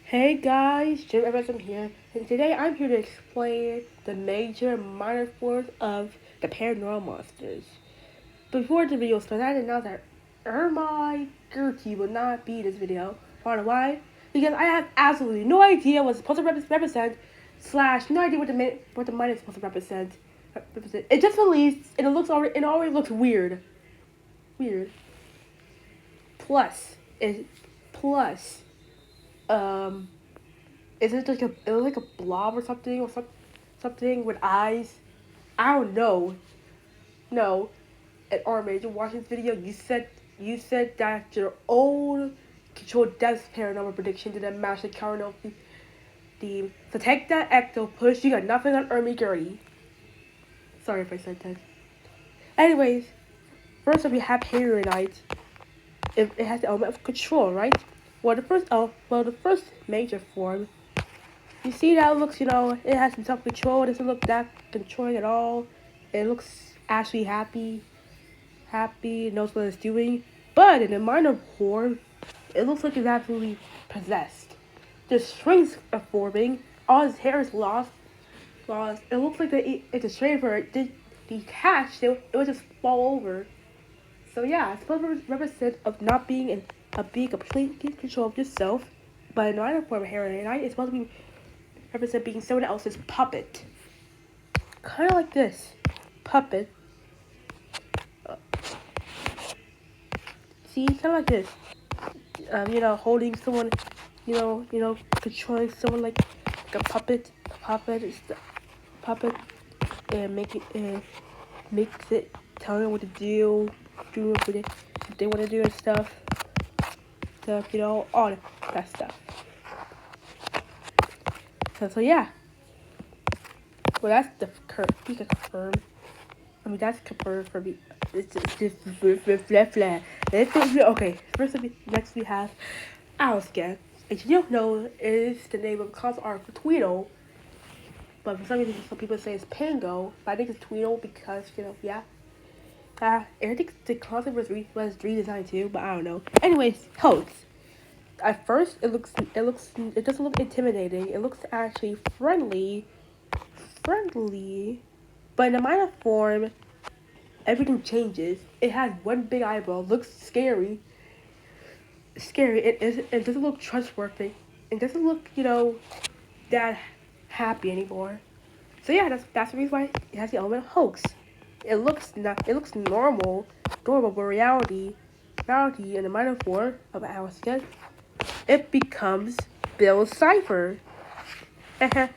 Hey guys, Jim Evans here, and today I'm here to explain the major and minor forms of the paranormal monsters. Before the video starts, I announced that Ermi Gertie will not be in this video. Wanna know why? Because I have absolutely no idea what it's supposed to represent, slash no idea what the minor is supposed to represent. It just released, and it already looks weird. Weird. Plus, it plus um is it like a blob or something something with eyes? I don't know. No. And Armin, you're watching this video. You said that your own controlled death paranormal prediction didn't match the current of the theme. So take that ecto push. You got nothing on Ermi Gertie. Sorry if I said that. Anyways, first up we have Paranoid. It has the element of control, right? Well, the first major form. You see that it looks, it has some self-control. It doesn't look that controlling at all. It looks actually happy, knows what it's doing. But in the minor form, it looks like it's absolutely possessed. The strings are forming. All his hair is lost. It looks like it's a strain for it. Did detach, it would just fall over. So yeah, it's supposed to represent of not being being completely in control of yourself. But in minor form of Harry, it's supposed to be represent being someone else's puppet. Kind of like this. Puppet. See, kind of like this. Holding someone, controlling someone like a puppet. Puppet is the puppet, and makes it, telling them what to do what they want to do and stuff, all that stuff. So yeah. Well, that's the we can confirm. I mean, that's confirmed for me. Okay, next we have Owlscan. And you don't know, is the name of concept art for Tweedle. But for some reason, some people say it's Pango. But I think it's Tweedle because, yeah. And I think the concept was redesigned too, but I don't know. Anyways, hoax. At first, it doesn't look intimidating. It looks actually friendly. But in the minor form, everything changes. It has one big eyebrow. Looks scary. It doesn't look trustworthy. It doesn't look, that happy anymore. So yeah, that's the reason why it has the element of hoax. It looks normal, but reality in the minor form of Alice, it becomes Bill Cipher. Yeah.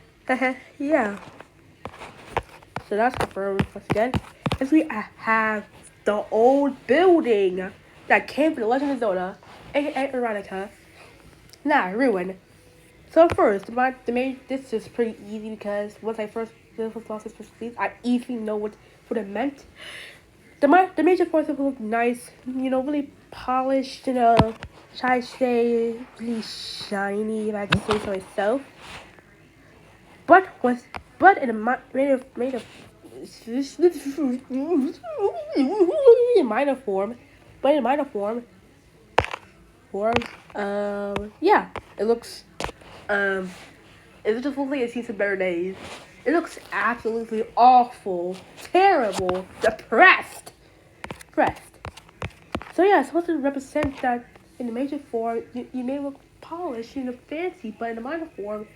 So that's confirmed once again. As we have the old building that came from the Legend of Zelda, aka Erotica, now ruined. So first, this is pretty easy because once I first lost this first release, I easily know what it meant. The major forces look nice, really polished, try to say really shiny, if I can say so myself. But in a made of minor form, but in minor form, yeah, it looks, it just looks like it's seen some better days. It looks absolutely awful, terrible, depressed. So yeah, it's supposed to represent that in the major form, you may look polished, fancy, but in the minor form,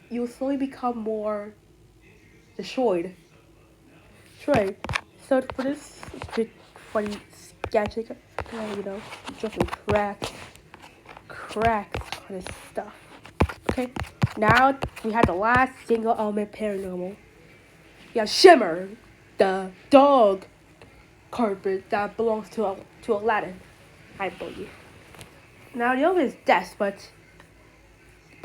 you will slowly become more destroyed. So for this big funny sketch, just some cracks kind of stuff. Okay, now we have the last single element paranormal. We have Shimmer, the dog carpet that belongs to Aladdin, I believe. Now the element is death, but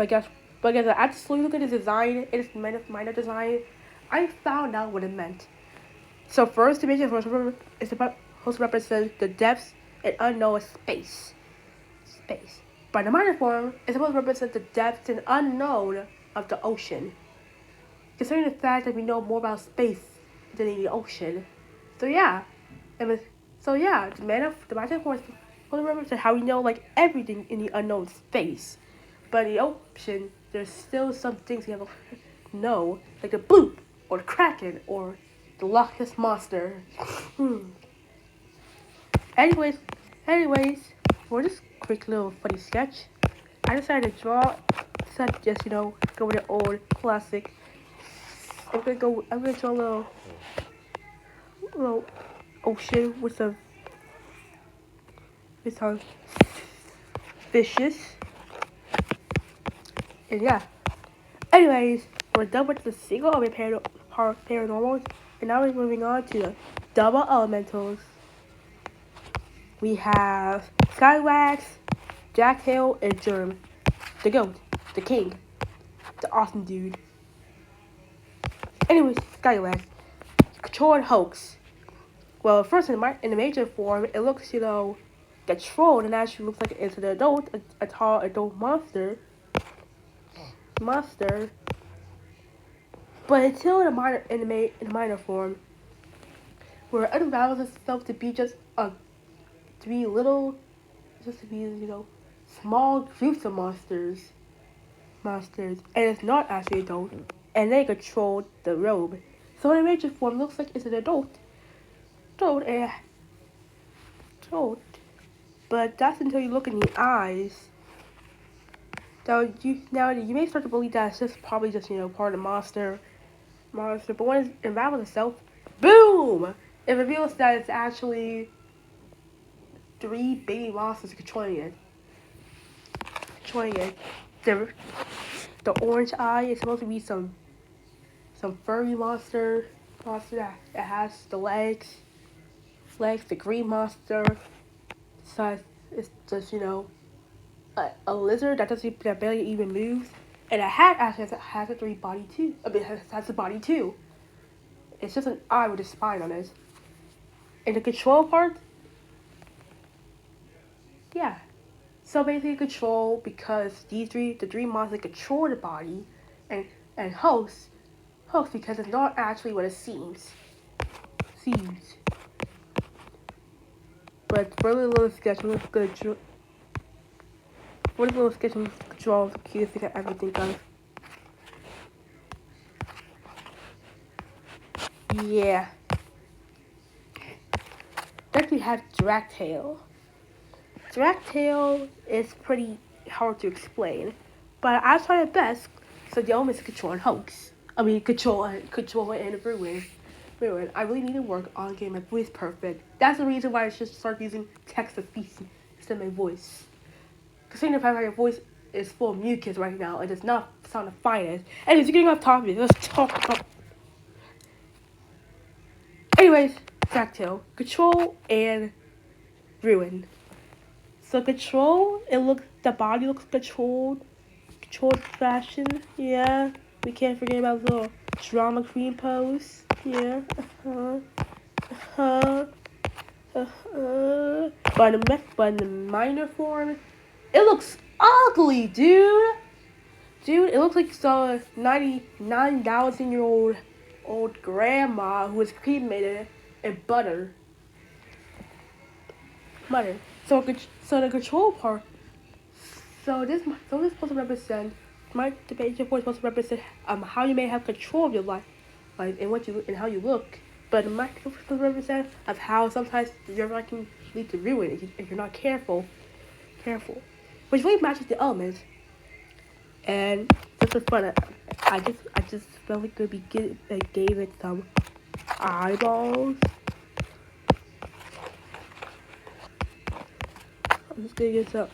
guess I just look at the design, it is minor design. I found out what it meant. So first, the major is supposed to represent the depths and unknown of space. But in the minor form, it's supposed to represent the depths and unknown of the ocean. Considering the fact that we know more about space than in the ocean. So yeah, the minor form is supposed to represent how we know everything in the unknown space. But in the ocean, there's still some things you have to know, like the bloop, or the kraken, or the Loch Ness monster. Anyways, for this quick little funny sketch, I decided to draw, just go with the old classic. I'm gonna draw a little ocean with some fishes, and yeah. Anyways, we're done with the single of paranormals, and now we're moving on to the double elementals. We have Skywax, Jack Hill, and Germ, the goat, the king, the awesome dude. Anyways, Skywax, controlled hoax. Well, first in the major form, it looks, controlled, and actually looks like it's an adult, a tall adult monster. But until in the minor form, where it unravels itself to be small groups of monsters, and it's not actually adult, and they control the robe. So in the major form, looks like it's an adult, but that's until you look in the eyes. Now you may start to believe that it's just probably just part of the monster. But when it unravels itself, boom! It reveals that it's actually 3 baby monsters controlling it. The orange eye is supposed to be some furry monster that has the legs. The green monster, so it's just a lizard that barely even moves, and a hat actually has a 3 body too. Has a body too. It's just an eye with a spine on it. And the control part, yeah. So basically, control, because the 3 monsters control the body, and host because it's not actually what it seems. But for a little sketch, I'm gonna draw the cutest thing I ever think of. Yeah. Next we have Dragtail. Dragtail is pretty hard to explain, but I tried my best. So the element is control and hoax. Control and ruin. I really need to work on getting my voice perfect. That's the reason why I should start using text to speech instead of my voice. Considering the fact that your voice is full of mucus right now, it does not sound the finest. Anyways, getting off topic, let's talk about. Anyways, Dragtail, control and ruin. So control, the body looks controlled fashion. Yeah, we can't forget about the little drama queen pose. Yeah. But in the minor form, it looks ugly, dude. It looks like some 99,000-year-old grandma who was cremated in butter. So the control part. So this is supposed to represent the major point is supposed to represent how you may have control of your life, and how you look. But the microphone is supposed to represent of how sometimes your life can lead to ruin if you're not careful. Which really matches the elements. And just for fun, I just felt like I gave it some eyeballs. I'm just gonna get some,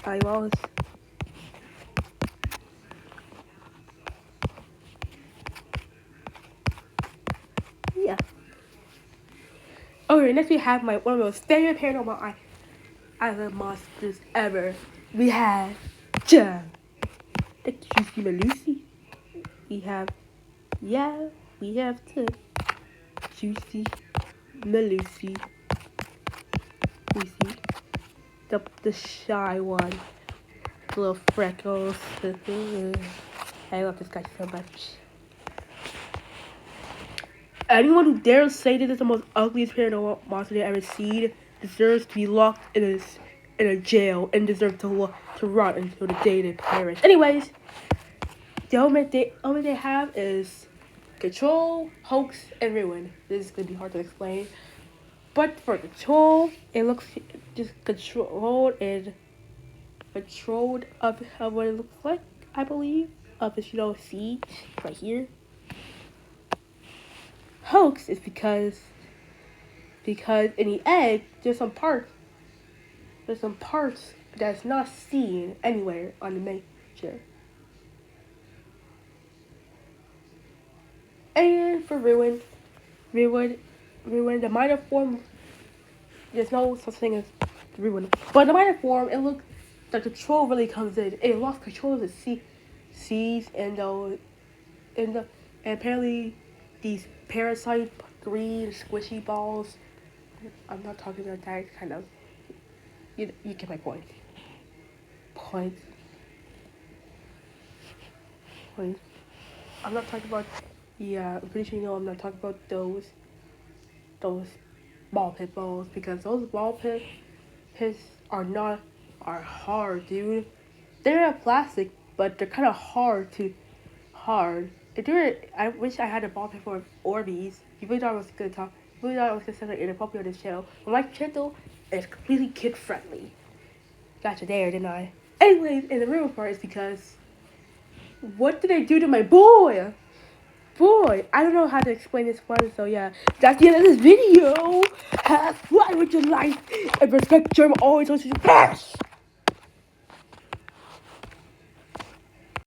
eyeballs. Yeah. Okay, next we have one of my most favorite paranormal island monsters ever. We have Jam. The Juicy Malusi. We have the Juicy Malusi. We see the shy one, the little freckles. I love this guy so much. Anyone who dares say this is the most ugliest paranormal monster they've ever seen deserves to be locked in a jail and deserves to to run until the day they perish. Anyways, the element they have is control, hoax, and ruin. This is gonna be hard to explain. But for control, it looks just controlled of what it looks like, I believe. Of this, seed right here. Hoax is because in the egg there's some parts that's not seen anywhere on the nature. And for ruin, the minor form, there's no such thing as ruin. But in the minor form, it looks the control really comes in. It lost control of the seeds and apparently these parasite green squishy balls. I'm not talking about that kind of. You get my point. Point. I'm not talking about. Yeah, I'm pretty sure you know I'm not talking about those ball pit balls, because those ball pits are hard, dude. They're plastic, but they're kind of hard. I wish I had a ball pit for Orbeez. You really thought I was gonna talk. You really thought I was gonna say something inappropriate on this channel. But my channel is completely kid friendly. Gotcha there, didn't I? Anyways, and the real part is because what did I do to my boy? I don't know how to explain this one, so yeah, that's the end of this video. Have fun with your life and respect German always on your past.